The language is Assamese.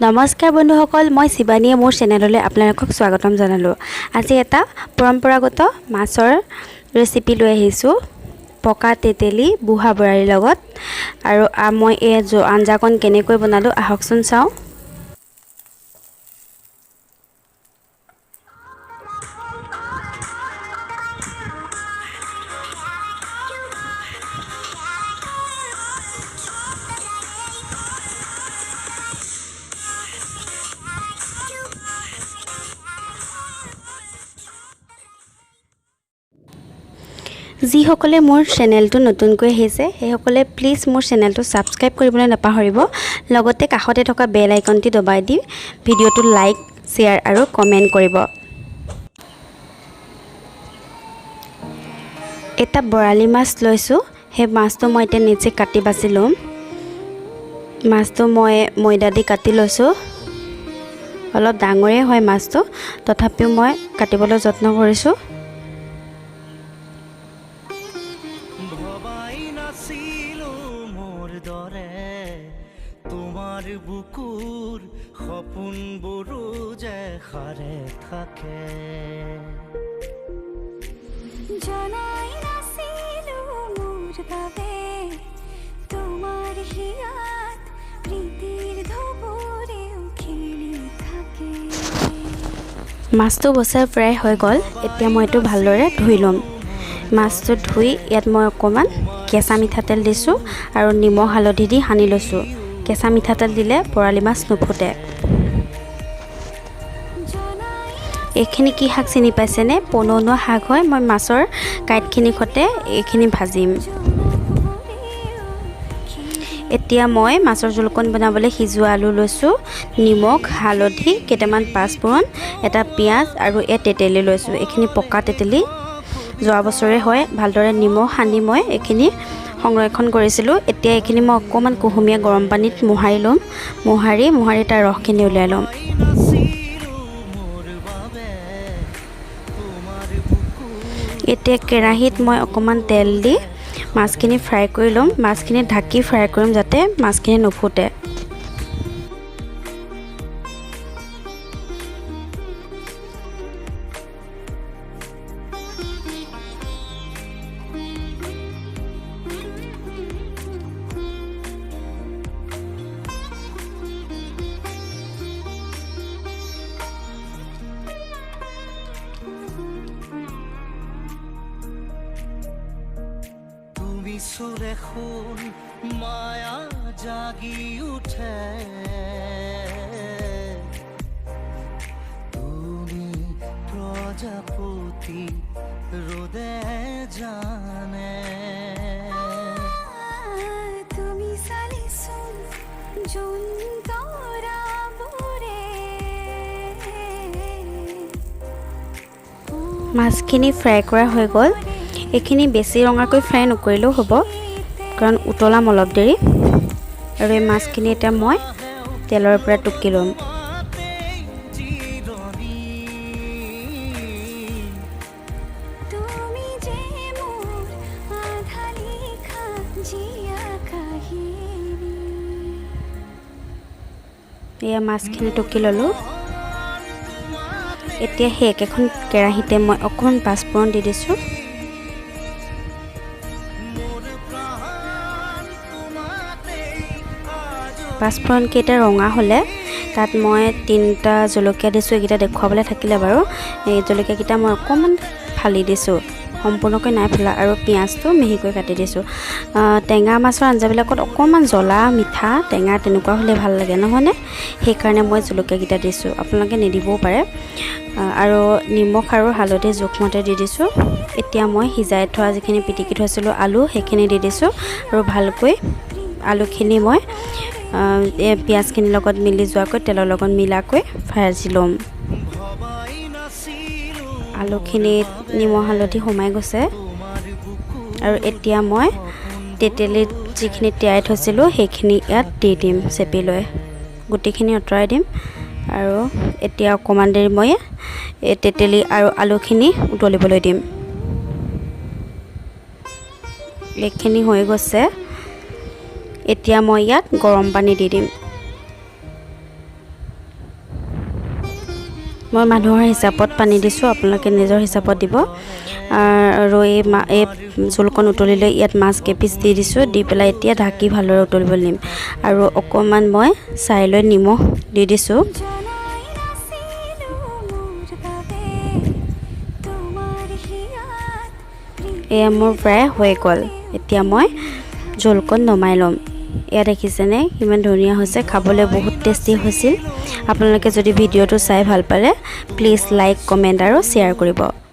নমস্কাৰ বন্ধুসকল, মই সিবানিয়ে মোৰ চেনেললৈ আপোনালোকক স্বাগতম জনালোঁ। আজি এটা পৰম্পৰাগত মাছৰ ৰেচিপি লৈ আহিছোঁ, পকা তেতেলি বুঢ়া বৰালিৰ লগত। আৰু মই এই আঞ্জাকণ কেনেকৈ বনালোঁ আহকচোন চাওঁ। যিসকলে মোৰ চেনেলটো নতুনকৈ আহিছে সেইসকলে প্লিজ মোৰ চেনেলটো ছাবস্ক্ৰাইব কৰিবলৈ নাপাহৰিব। লগতে কাষতে থকা বেল আইকনটি দবাই দি ভিডিঅ'টো লাইক, শ্বেয়াৰ আৰু কমেণ্ট কৰিব। এটা বৰালি মাছ লৈছোঁ, সেই মাছটো মই এতিয়া নিজে কাটি বাছি ল'ম। মাছটো মই ময়দা দি কাটি লৈছোঁ। অলপ ডাঙৰেই হয় মাছটো, তথাপিও মই কাটিবলৈ যত্ন কৰিছোঁ। তোমাৰ বুকুৰ সপোন বড় যে হাৰে থাকে জানাই নাছিল মোৰ বাবে তোমাৰ হিয়াত প্ৰীতিৰ ধবৰে খেলি থাকে। মাছটো বচাই প্ৰায় হৈ গ'ল। এতিয়া মই এইটো ভালদৰে ধুই ল'ম। মাছটো ধুই ইয়াত মই অকণমান কেঁচা মিঠাতেল দিছোঁ আৰু নিমখ হালধি দি সানি লৈছোঁ। কেঁচা মিঠাতেল দিলে বৰালি মাছ নুফুটে। এইখিনি কি শাক চিনি পাইছেনে? পনৌনোৱা শাক হয়। মই মাছৰ কাঁইটখিনিৰ সৈতে এইখিনি ভাজিম। এতিয়া মই মাছৰ জোলকণ বনাবলৈ সিজোৱা আলু লৈছোঁ, নিমখ হালধি, কেইটামান পাঁচফোৰণ, এটা পিঁয়াজ আৰু তেতেলি লৈছোঁ। এইখিনি পকা তেতেলি, যোৱা বছৰে হয়। ভালদৰে নিমখ সানি মই এইখিনি সংৰক্ষণ কৰিছিলোঁ। এতিয়া এইখিনি মই অকণমান কুহুমীয়া গৰম পানীত মোহাৰি ল'ম। মোহাৰি তাৰ ৰসখিনি উলিয়াই ল'ম। এতিয়া কেৰাহীত মই অকণমান তেল দি মাছখিনি ফ্ৰাই কৰি ল'ম। মাছখিনি ঢাকি ফ্ৰাই কৰিম যাতে মাছখিনি নুফুটে। সুৰে খুন মায়া জাগি উঠে তুমি প্ৰজাপতি ৰোদে জানে তুমি সালিসুন জুন্তৰা বুৰে। মাছখিনি ফ্ৰাই কৰা হৈ গ'ল। এইখিনি বেছি ৰঙাকৈ ফ্ৰাই নকৰিলেও হ'ব, কাৰণ উতলাম অলপ দেৰি। আৰু এই মাছখিনি এতিয়া মই তেলৰ পৰা টুকি ল'ম। এয়া মাছখিনি টুকি ল'লোঁ। এতিয়া সেই একেখন কেৰাহীতে মই অকণমান পাঁচফোৰণ দি দিছোঁ। পাঁচফোৰণকেইটা ৰঙা হ'লে তাত মই 3টা জলকীয়া দিছোঁ। এইকেইটা দেখুৱাবলৈ থাকিলে বাৰু। এই জলকীয়াকেইটা মই অকণমান ফালি দিছোঁ, সম্পূৰ্ণকৈ নাই ফালা। আৰু পিঁয়াজটো মিহিকৈ কাটি দিছোঁ। টেঙা মাছৰ আঞ্জাবিলাকত অকণমান জ্বলা মিঠা টেঙা তেনেকুৱা হ'লে ভাল লাগে নহয়নে? সেইকাৰণে মই জলকীয়াকেইটা দিছোঁ, আপোনালোকে নিদিবও পাৰে। আৰু নিমখ আৰু হালধি জোখমতে দি দিছোঁ। এতিয়া মই সিজাই থোৱা যিখিনি পিটিকি থৈছিলোঁ আলু, সেইখিনি দি দিছোঁ। আৰু ভালকৈ আলুখিনি মই পিঁয়াজখিনিৰ লগত মিলি যোৱাকৈ তেলৰ লগত মিলাকৈ ভাজি ল'ম। আলুখিনিত নিমখ হালধি সোমাই গৈছে। আৰু এতিয়া মই তেতেলীত যিখিনি তিয়াই থৈছিলোঁ সেইখিনি ইয়াত দি দিম চেপি লৈ। গুটিখিনি আঁতৰাই দিম। আৰু এতিয়া অকণমান দেৰি মই এই তেতেলী আৰু আলুখিনি উতলিবলৈ দিম। এইখিনি হৈ গৈছে। এতিয়া মই ইয়াত গৰম পানী দি দিম। মই মানুহৰ হিচাপত পানী দিছোঁ, আপোনালোকে নিজৰ হিচাপত দিব। আৰু এই জোলকণ উতলি লৈ ইয়াত মাছ কেইপিচ দি দিছোঁ, দি পেলাই এতিয়া ঢাকি ভালদৰে উতলিবলৈ দিম। আৰু অকণমান মই চাই লৈ নিমখ দি দিছোঁ। জনাই নাছিলো মোৰ বাবে তোমাৰ হিয়াত এয়া মোৰ প্ৰায় হৈ গ'ল। এতিয়া মই জোলকণ নমাই ল'ম। এয়া দেখিছেনে কিমান ধুনীয়া হৈছে, খাবলৈ বহুত টেষ্টি হৈছিল। আপোনালোকে যদি ভিডিঅ'টো চাই ভাল পালে প্লিজ লাইক, কমেণ্ট আৰু শ্বেয়াৰ কৰিব।